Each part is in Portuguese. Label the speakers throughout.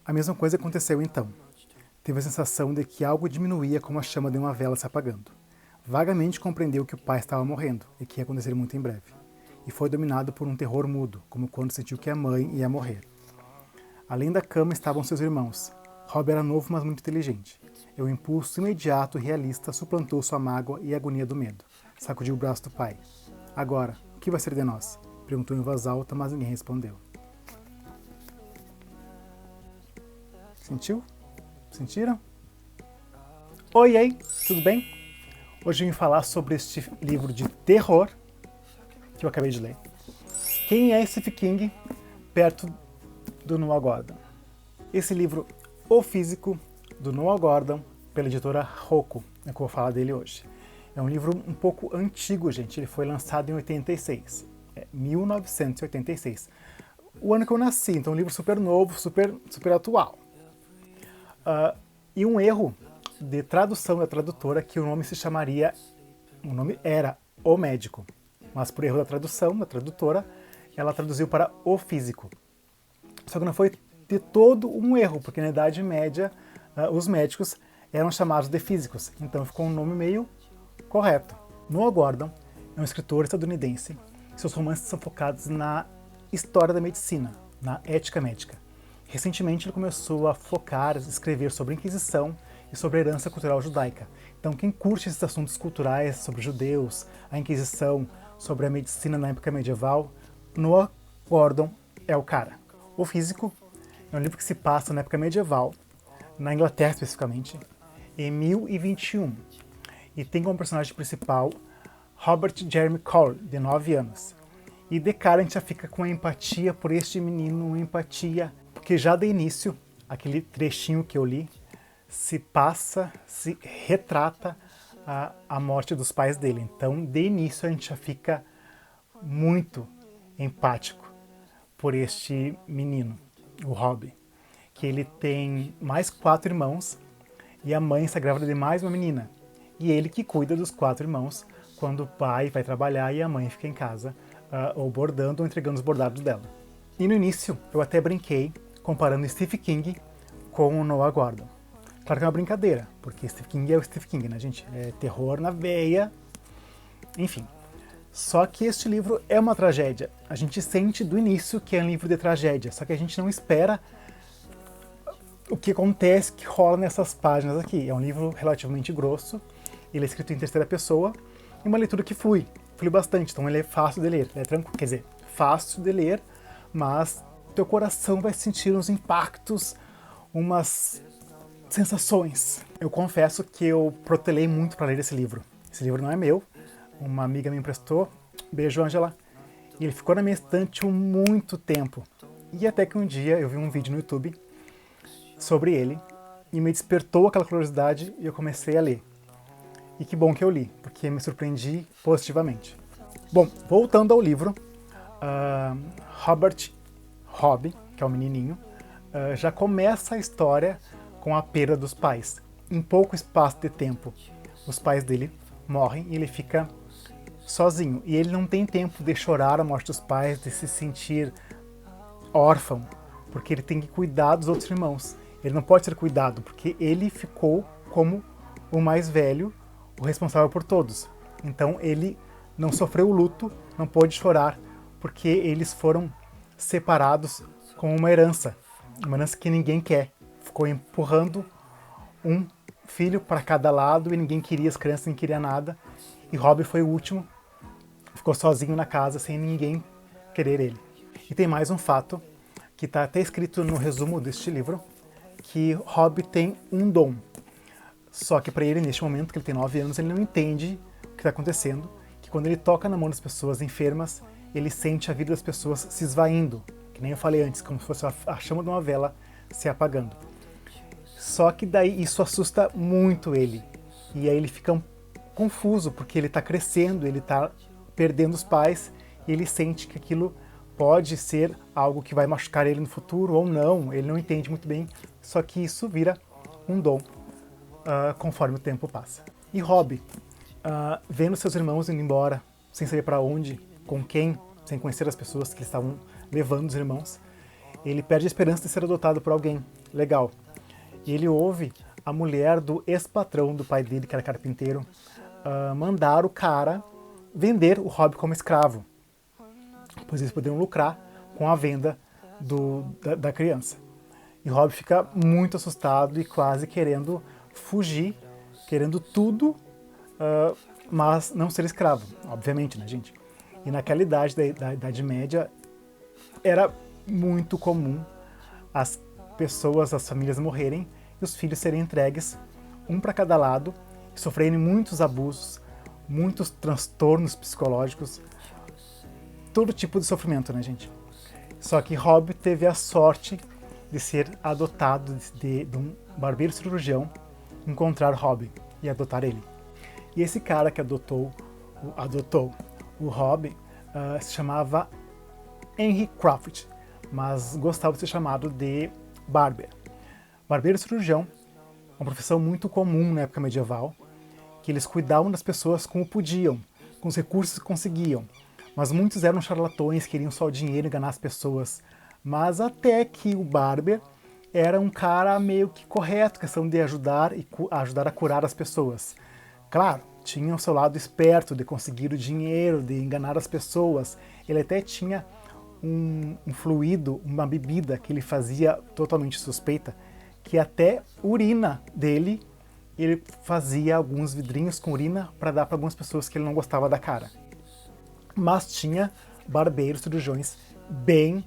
Speaker 1: A mesma coisa aconteceu então. Teve a sensação de que algo diminuía como a chama de uma vela se apagando. Vagamente compreendeu que o pai estava morrendo e que ia acontecer muito em breve. E foi dominado por um terror mudo, como quando sentiu que a mãe ia morrer. Além da cama estavam seus irmãos. Rob era novo, mas muito inteligente. E o impulso imediato e realista suplantou sua mágoa e a agonia do medo. Sacudiu o braço do pai. Agora, o que vai ser de nós? Perguntou em voz alta, mas ninguém respondeu. Sentiu? Sentiram? Oi, aí, tudo bem? Hoje eu vim falar sobre este livro de terror que eu acabei de ler. Quem é Stephen King perto do Noah Gordon? Esse livro, O Físico, do Noah Gordon, pela editora Roku, é que eu vou falar dele hoje. É um livro um pouco antigo, gente. Ele foi lançado em 86. 1986. O ano que eu nasci, então um livro super novo, super atual. E um erro de tradução da tradutora que o nome era O Médico, mas por erro da tradução, da tradutora, ela traduziu para O Físico. Só que não foi de todo um erro, porque na Idade Média os médicos eram chamados de físicos, então ficou um nome meio correto. Noah Gordon é um escritor estadunidense e seus romances são focados na história da medicina, na ética médica. Recentemente ele começou a escrever sobre a Inquisição e sobre a herança cultural judaica. Então quem curte esses assuntos culturais sobre judeus, a Inquisição, sobre a medicina na época medieval, Noah Gordon é o cara. O Físico é um livro que se passa na época medieval, na Inglaterra especificamente, em 1021. E tem como personagem principal Robert Jeremy Cole, de 9 anos. E de cara a gente já fica com a empatia por este menino, uma empatia, porque já de início, aquele trechinho que eu li, se retrata a morte dos pais dele. Então, de início, a gente já fica muito empático por este menino, o Rob, que ele tem mais 4 irmãos e a mãe está grávida de mais uma menina. E ele que cuida dos 4 irmãos quando o pai vai trabalhar e a mãe fica em casa ou bordando ou entregando os bordados dela. E no início, eu até brinquei comparando Stephen King com o Noah Gordon. Claro que é uma brincadeira, porque Stephen King é o Stephen King, né, gente? É terror na veia, enfim. Só que este livro é uma tragédia. A gente sente do início que é um livro de tragédia, só que a gente não espera o que acontece, que rola nessas páginas aqui. É um livro relativamente grosso, ele é escrito em terceira pessoa, e uma leitura que flui bastante, então ele é fácil de ler, ele é tranquilo, quer dizer, fácil de ler, mas teu coração vai sentir uns impactos, umas sensações. Eu confesso que eu protelei muito para ler esse livro. Esse livro não é meu, uma amiga me emprestou, beijo Angela, e ele ficou na minha estante há muito tempo. E até que um dia eu vi um vídeo no YouTube sobre ele e me despertou aquela curiosidade e eu comecei a ler. E que bom que eu li, porque me surpreendi positivamente. Bom, voltando ao livro, Rob, que é o menininho, já começa a história com a perda dos pais. Em pouco espaço de tempo, os pais dele morrem e ele fica sozinho. E ele não tem tempo de chorar a morte dos pais, de se sentir órfão, porque ele tem que cuidar dos outros irmãos. Ele não pode ser cuidado, porque ele ficou como o mais velho, o responsável por todos. Então ele não sofreu o luto, não pôde chorar, porque eles foram separados com uma herança que ninguém quer. Ficou empurrando um filho para cada lado e ninguém queria, as crianças não queriam nada. E Rob foi o último, ficou sozinho na casa sem ninguém querer ele. E tem mais um fato, que está até escrito no resumo deste livro, que Rob tem um dom. Só que para ele, neste momento, que ele tem 9 anos, ele não entende o que está acontecendo, que quando ele toca na mão das pessoas enfermas, ele sente a vida das pessoas se esvaindo, que nem eu falei antes, como se fosse a chama de uma vela se apagando. Só que daí isso assusta muito ele, e aí ele fica confuso, porque ele está crescendo, ele está perdendo os pais, e ele sente que aquilo pode ser algo que vai machucar ele no futuro ou não, ele não entende muito bem, só que isso vira um dom conforme o tempo passa. E Rob, vendo seus irmãos indo embora, sem saber para onde, com quem, sem conhecer as pessoas que estavam levando os irmãos, ele perde a esperança de ser adotado por alguém legal. E ele ouve a mulher do ex-patrão do pai dele, que era carpinteiro, mandar o cara vender o Rob como escravo, pois eles poderiam lucrar com a venda da criança. E Rob fica muito assustado e quase querendo fugir, querendo tudo, mas não ser escravo, obviamente, né, gente? E naquela idade da Idade Média, era muito comum as pessoas, as famílias morrerem e os filhos serem entregues, um para cada lado, sofrerem muitos abusos, muitos transtornos psicológicos, todo tipo de sofrimento, né, gente? Só que Rob teve a sorte de ser adotado de um barbeiro cirurgião, encontrar Rob e adotar ele. E esse cara que adotou o Rob se chamava Henry Crawford, mas gostava de ser chamado de Barber. Barbeiro cirurgião é uma profissão muito comum na época medieval, que eles cuidavam das pessoas como podiam, com os recursos que conseguiam. Mas muitos eram charlatões, queriam só o dinheiro e enganar as pessoas. Mas até que o Barber era um cara meio que correto, questão de ajudar a curar as pessoas. Claro, tinha o seu lado esperto de conseguir o dinheiro, de enganar as pessoas. Ele até tinha um fluido, uma bebida que ele fazia totalmente suspeita, que até urina dele, ele fazia alguns vidrinhos com urina para dar para algumas pessoas que ele não gostava da cara. Mas tinha barbeiros, cirurgiões bem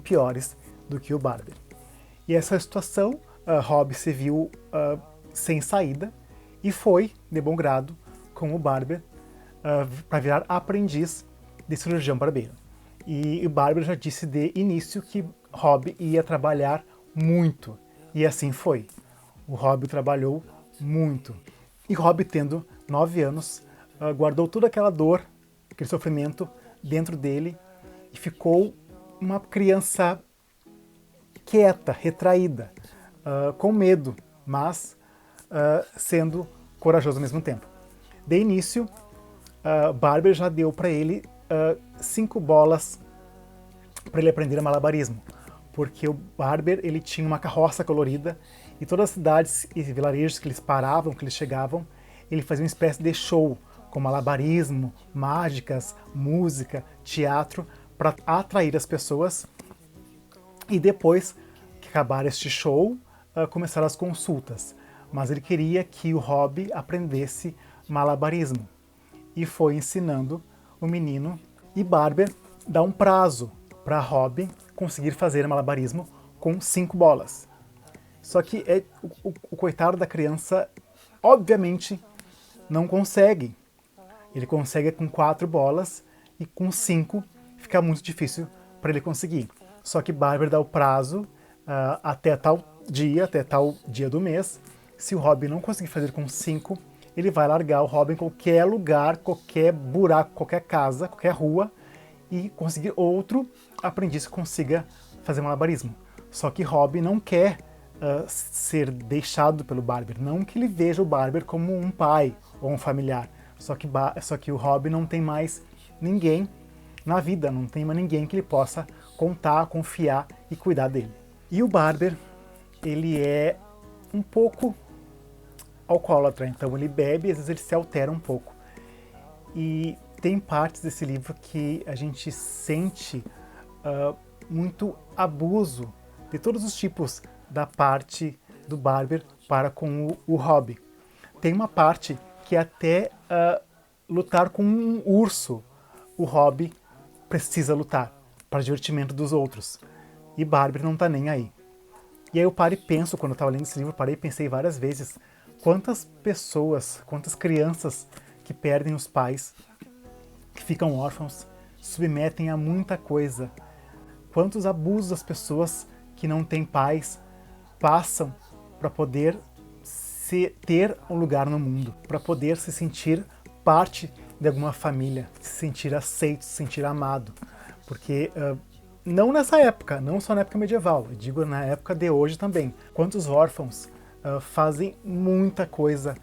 Speaker 1: piores do que o Barber. E essa situação, Rob se viu sem saída e foi, de bom grado, com o Barber para virar aprendiz de cirurgião barbeiro. E o Barber já disse de início que Rob ia trabalhar muito. E assim foi. O Rob trabalhou muito. E Rob, tendo 9 anos, guardou toda aquela dor, aquele sofrimento dentro dele e ficou uma criança quieta, retraída, com medo, mas sendo corajoso ao mesmo tempo. De início, Barber já deu para ele 5 bolas para ele aprender malabarismo, porque o Barber ele tinha uma carroça colorida e todas as cidades e vilarejos que eles paravam, que eles chegavam, ele fazia uma espécie de show com malabarismo, mágicas, música, teatro, para atrair as pessoas. E depois que acabar este show, começaram as consultas. Mas ele queria que o Rob aprendesse malabarismo. E foi ensinando o menino. E Barber dá um prazo para Rob conseguir fazer malabarismo com 5 bolas. Só que o coitado da criança, obviamente, não consegue. Ele consegue com 4 bolas e com 5 fica muito difícil para ele conseguir. Só que Barber dá o prazo até tal dia do mês. Se o Rob não conseguir fazer com 5, ele vai largar o Rob em qualquer lugar, qualquer buraco, qualquer casa, qualquer rua e conseguir outro aprendiz que consiga fazer malabarismo. Só que Rob não quer ser deixado pelo Barber, não que ele veja o Barber como um pai ou um familiar. Só que o Rob não tem mais ninguém na vida, não tem mais ninguém que ele possa contar, confiar e cuidar dele. E o Barber, ele é um pouco alcoólatra, então ele bebe e às vezes ele se altera um pouco. E tem partes desse livro que a gente sente muito abuso de todos os tipos da parte do Barber para com o Rob. Tem uma parte que até lutar com um urso o Rob precisa lutar para divertimento dos outros. E Barber não tá nem aí. E aí eu paro e penso, quando eu estava lendo esse livro, parei e pensei várias vezes quantas pessoas, quantas crianças que perdem os pais, que ficam órfãos, submetem a muita coisa. Quantos abusos as pessoas que não têm pais passam para poder ter um lugar no mundo, para poder se sentir parte de alguma família, se sentir aceito, se sentir amado. Porque não nessa época, não só na época medieval, eu digo na época de hoje também. Quantos órfãos fazem muita coisa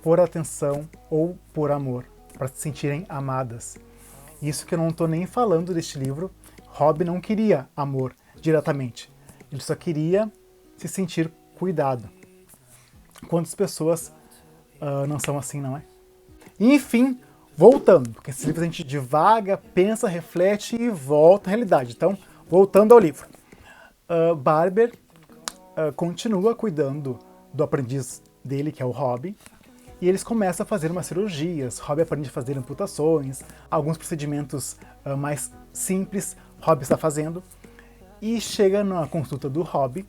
Speaker 1: por atenção ou por amor, para se sentirem amadas. Isso que eu não estou nem falando deste livro, Rob não queria amor diretamente, ele só queria se sentir cuidado. Quantas pessoas não são assim, não é? Enfim, voltando, porque esse livro a gente divaga, pensa, reflete e volta à realidade. Então, voltando ao livro. Barber continua cuidando do aprendiz dele, que é o Rob, e eles começam a fazer umas cirurgias. Rob aprende a fazer amputações, alguns procedimentos mais simples, Rob está fazendo, e chega na consulta do Rob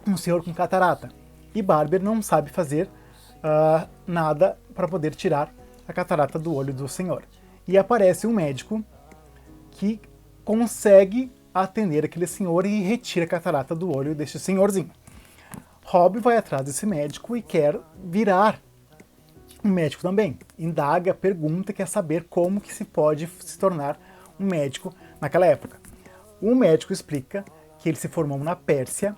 Speaker 1: um senhor com catarata. E Barber não sabe fazer nada para poder tirar a catarata do olho do senhor. E aparece um médico que consegue atender aquele senhor e retira a catarata do olho deste senhorzinho. Rob vai atrás desse médico e quer virar um médico também. Indaga, pergunta, quer saber como que se pode se tornar um médico naquela época. O médico explica que ele se formou na Pérsia,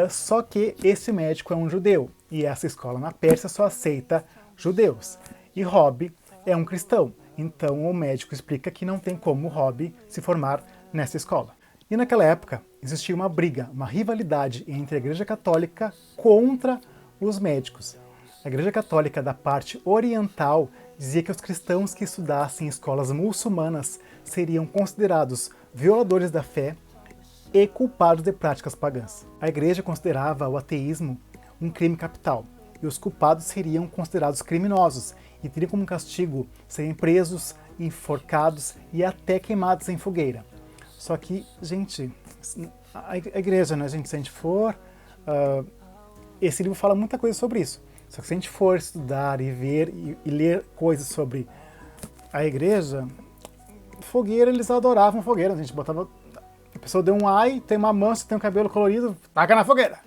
Speaker 1: só que esse médico é um judeu, e essa escola na Pérsia só aceita judeus. E Rob é um cristão, então o médico explica que não tem como Rob se formar nessa escola. E naquela época existia uma briga, uma rivalidade entre a Igreja Católica contra os médicos. A Igreja Católica da parte oriental dizia que os cristãos que estudassem em escolas muçulmanas seriam considerados violadores da fé e culpados de práticas pagãs. A Igreja considerava o ateísmo um crime capital, e os culpados seriam considerados criminosos e teriam como castigo serem presos, enforcados e até queimados em fogueira. Só que, gente, a Igreja, né, gente, se a gente for... esse livro fala muita coisa sobre isso. Só que se a gente for estudar e ver e ler coisas sobre a Igreja, fogueira, eles adoravam fogueira. A gente botava... A pessoa deu um ai, tem uma mancha, tem um cabelo colorido, taca na fogueira!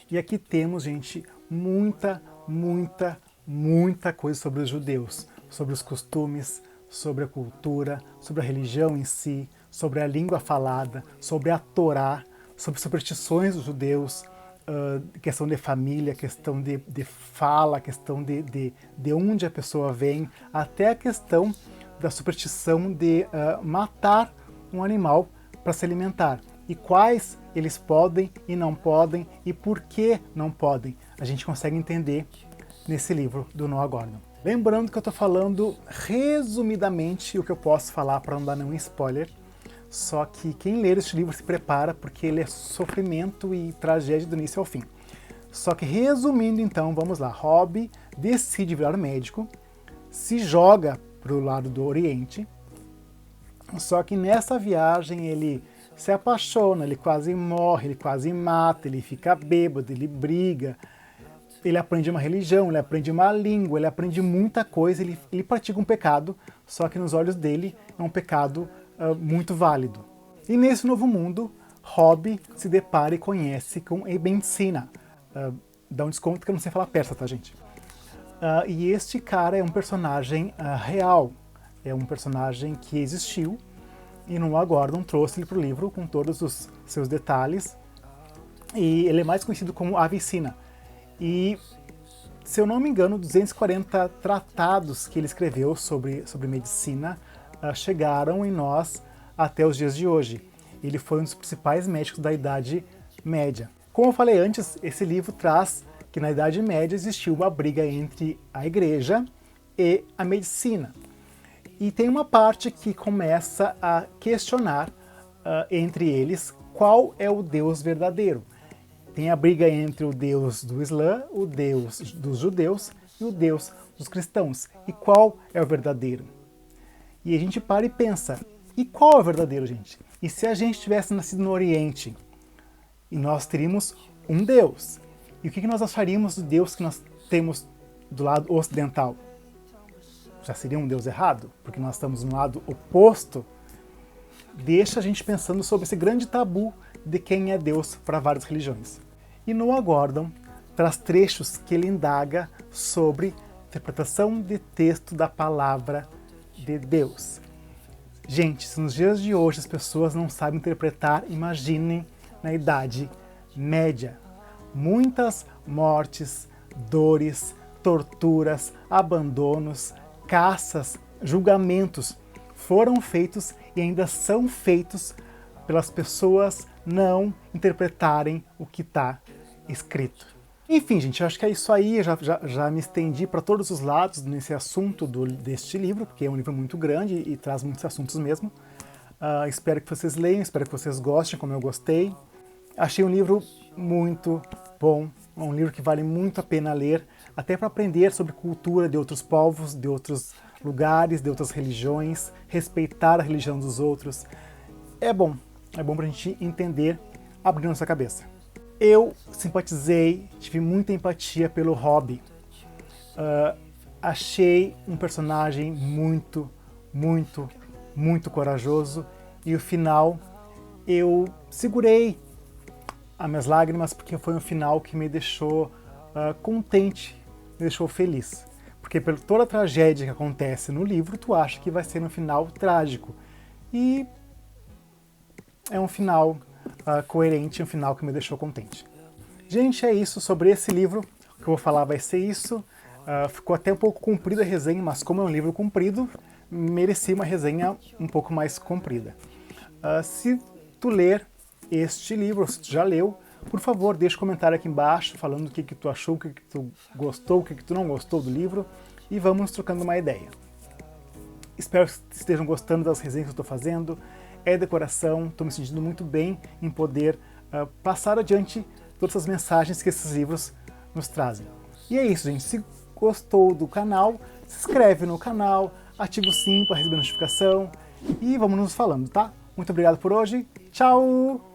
Speaker 1: E aqui temos, gente, muita coisa sobre os judeus, sobre os costumes, sobre a cultura, sobre a religião em si, sobre a língua falada, sobre a Torá, sobre superstições dos judeus, questão de família, questão de fala, questão de onde a pessoa vem, até a questão da superstição de matar um animal para se alimentar. E quais eles podem e não podem, e por que não podem. A gente consegue entender nesse livro do Noah Gordon. Lembrando que eu estou falando resumidamente o que eu posso falar para não dar nenhum spoiler, só que quem ler este livro se prepara, porque ele é sofrimento e tragédia do início ao fim. Só que resumindo então, vamos lá. Rob decide virar médico, se joga para o lado do Oriente, só que nessa viagem ele se apaixona, ele quase morre, ele quase mata, ele fica bêbado, ele briga, ele aprende uma religião, ele aprende uma língua, ele aprende muita coisa, ele pratica um pecado, só que nos olhos dele é um pecado muito válido. E nesse novo mundo, Rob se depara e conhece com Ibn Sina. Dá um desconto que eu não sei falar persa, tá, gente? E este cara é um personagem real, é um personagem que existiu, e Noah Gordon trouxe ele para o livro com todos os seus detalhes, e ele é mais conhecido como Avicina. E, se eu não me engano, 240 tratados que ele escreveu sobre medicina chegaram em nós até os dias de hoje. Ele foi um dos principais médicos da Idade Média. Como eu falei antes, esse livro traz que na Idade Média existiu uma briga entre a Igreja e a medicina. E tem uma parte que começa a questionar entre eles qual é o Deus verdadeiro. Tem a briga entre o Deus do Islã, o Deus dos judeus e o Deus dos cristãos. E qual é o verdadeiro? E a gente para e pensa, e qual é o verdadeiro, gente? E se a gente tivesse nascido no Oriente, e nós teríamos um Deus? E o que nós acharíamos do Deus que nós temos do lado ocidental? Já seria um Deus errado? Porque nós estamos no lado oposto? Deixa a gente pensando sobre esse grande tabu de quem é Deus para várias religiões. E Noah Gordon traz trechos que ele indaga sobre interpretação de texto da palavra de Deus. Gente, se nos dias de hoje as pessoas não sabem interpretar, imaginem na Idade Média. Muitas mortes, dores, torturas, abandonos, caças, julgamentos foram feitos e ainda são feitos pelas pessoas não interpretarem o que está escrito. Enfim, gente, eu acho que é isso aí, eu já me estendi para todos os lados nesse assunto deste livro, porque é um livro muito grande e traz muitos assuntos mesmo. Espero que vocês leiam, espero que vocês gostem, como eu gostei. Achei um livro muito bom, um livro que vale muito a pena ler, até para aprender sobre cultura de outros povos, de outros lugares, de outras religiões, respeitar a religião dos outros. É bom para a gente entender, abrir nossa cabeça. Eu simpatizei, tive muita empatia pelo Robb. Achei um personagem muito, muito, muito corajoso, e o final eu segurei as minhas lágrimas porque foi um final que me deixou contente, me deixou feliz. Porque por toda a tragédia que acontece no livro, tu acha que vai ser um final trágico. E é um final coerente, um final que me deixou contente. Gente, é isso sobre esse livro. O que eu vou falar vai ser isso. Ficou até um pouco comprida a resenha, mas como é um livro comprido, merecia uma resenha um pouco mais comprida. Se tu ler este livro, ou se tu já leu, por favor, deixa um comentário aqui embaixo falando o que tu achou, o que tu gostou, o que tu não gostou do livro, e vamos trocando uma ideia. Espero que estejam gostando das resenhas que eu estou fazendo. É decoração, estou me sentindo muito bem em poder passar adiante todas as mensagens que esses livros nos trazem. E é isso, gente. Se gostou do canal, se inscreve no canal, ativa o sininho para receber notificação e vamos nos falando, tá? Muito obrigado por hoje. Tchau!